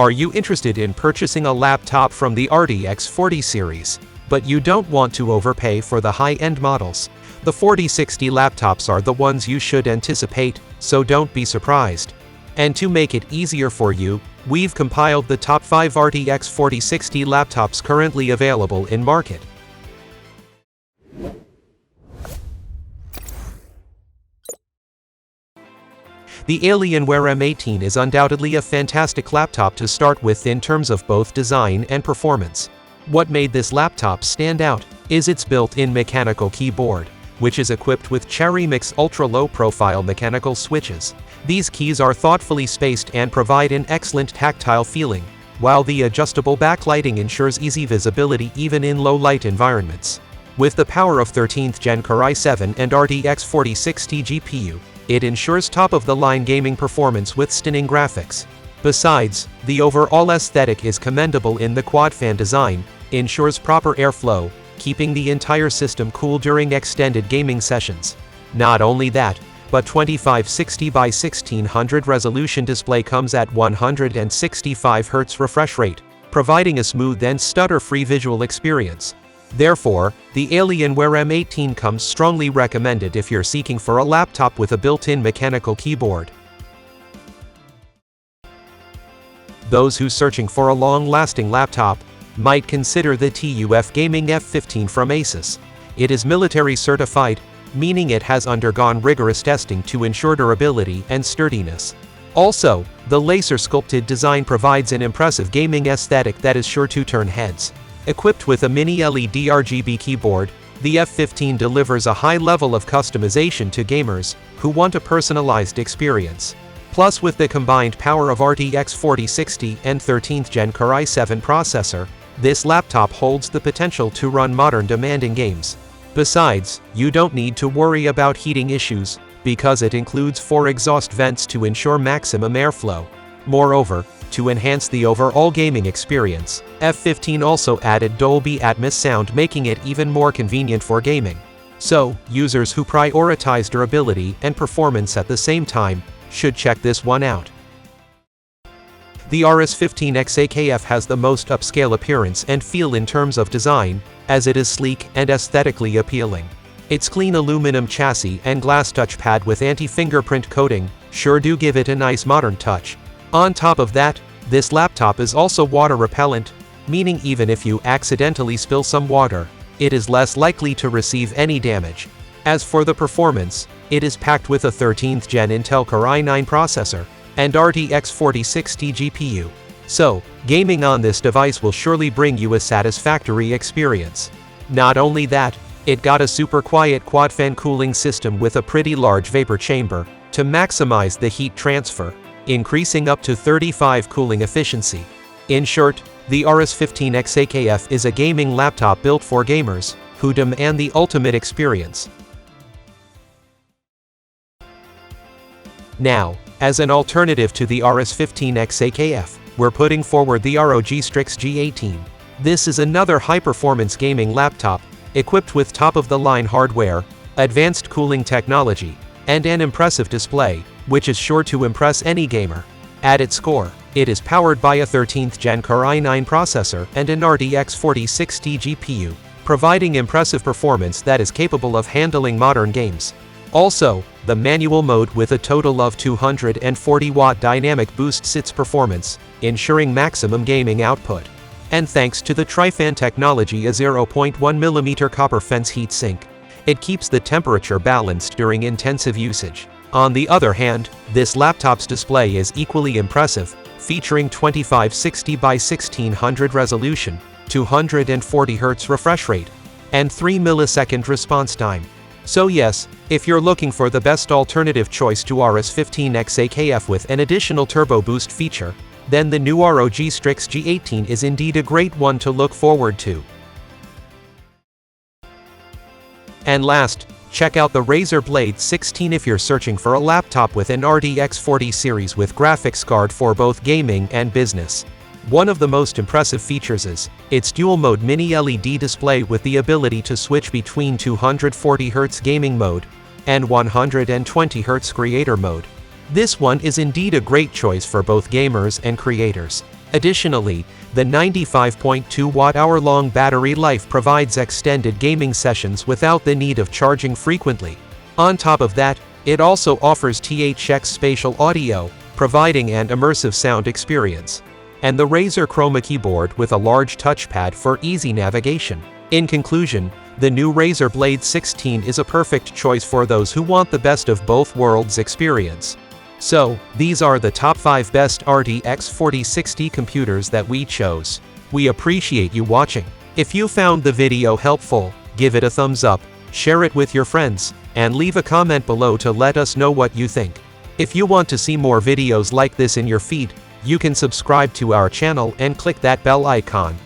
Are you interested in purchasing a laptop from the RTX 40 series, but you don't want to overpay for the high-end models? The 4060 laptops are the ones you should anticipate, so don't be surprised. And to make it easier for you, we've compiled the top 5 RTX 4060 laptops currently available in market. The Alienware M18 is undoubtedly a fantastic laptop to start with in terms of both design and performance. What made this laptop stand out is its built-in mechanical keyboard, which is equipped with Cherry Mix ultra-low-profile mechanical switches. These keys are thoughtfully spaced and provide an excellent tactile feeling, while the adjustable backlighting ensures easy visibility even in low-light environments. With the power of 13th Gen Core i7 and RTX 4060 GPU, it ensures top-of-the-line gaming performance with stunning graphics. Besides, the overall aesthetic is commendable in the quad-fan design, ensures proper airflow, keeping the entire system cool during extended gaming sessions. Not only that, but 2560 by 1600 resolution display comes at 165 Hz refresh rate, providing a smooth and stutter-free visual experience. Therefore, the Alienware M18 comes strongly recommended if you're seeking for a laptop with a built-in mechanical keyboard. Those who searching for a long-lasting laptop might consider the TUF Gaming F15 from Asus. It is military certified, meaning it has undergone rigorous testing to ensure durability and sturdiness. Also, the laser-sculpted design provides an impressive gaming aesthetic that is sure to turn heads. Equipped with a mini LED RGB keyboard, the F15 delivers a high level of customization to gamers who want a personalized experience. Plus, with the combined power of RTX 4060 and 13th Gen Core i7 processor, this laptop holds the potential to run modern demanding games. Besides, you don't need to worry about heating issues, because it includes 4 exhaust vents to ensure maximum airflow. Moreover, to enhance the overall gaming experience, F15 also added Dolby Atmos sound, making it even more convenient for gaming. So, users who prioritize durability and performance at the same time should check this one out. The AOROUS 15X has the most upscale appearance and feel in terms of design, as it is sleek and aesthetically appealing. Its clean aluminum chassis and glass touchpad with anti-fingerprint coating sure do give it a nice modern touch. On top of that, this laptop is also water repellent, meaning even if you accidentally spill some water, it is less likely to receive any damage. As for the performance, it is packed with a 13th Gen Intel Core i9 processor and RTX 4060 GPU. So, gaming on this device will surely bring you a satisfactory experience. Not only that, it got a super quiet quad-fan cooling system with a pretty large vapor chamber to maximize the heat transfer, increasing up to 35 cooling efficiency. In short, the AOROUS 15X is a gaming laptop built for gamers who demand the ultimate experience. Now, as an alternative to the AOROUS 15X, we're putting forward the ROG Strix G18. This is another high-performance gaming laptop, equipped with top-of-the-line hardware, advanced cooling technology, and an impressive display, which is sure to impress any gamer. At its core, it is powered by a 13th Gen Core i9 processor and an RTX 4060 GPU, providing impressive performance that is capable of handling modern games. Also, the manual mode with a total of 240-watt dynamic boosts its performance, ensuring maximum gaming output. And thanks to the Tri-Fan technology, a 0.1mm copper fence heatsink, it keeps the temperature balanced during intensive usage. On the other hand, this laptop's display is equally impressive, featuring 2560 by 1600 resolution, 240 Hz refresh rate, and 3 millisecond response time. So yes, if you're looking for the best alternative choice to AOROUS 15X with an additional turbo boost feature, then the new ROG Strix G18 is indeed a great one to look forward to. And last, check out the Razer Blade 16 if you're searching for a laptop with an RTX 40 series with graphics card for both gaming and business. One of the most impressive features is its dual-mode mini LED display with the ability to switch between 240 Hz gaming mode and 120 Hz creator mode. This one is indeed a great choice for both gamers and creators. Additionally, the 95.2 watt-hour long battery life provides extended gaming sessions without the need of charging frequently. On top of that, it also offers THX spatial audio, providing an immersive sound experience. And the Razer Chroma keyboard with a large touchpad for easy navigation. In conclusion, the new Razer Blade 16 is a perfect choice for those who want the best of both worlds experience. So, these are the top 5 best RTX 4060 computers that we chose. We appreciate you watching. If you found the video helpful, give it a thumbs up, share it with your friends, and leave a comment below to let us know what you think. If you want to see more videos like this in your feed, you can subscribe to our channel and click that bell icon.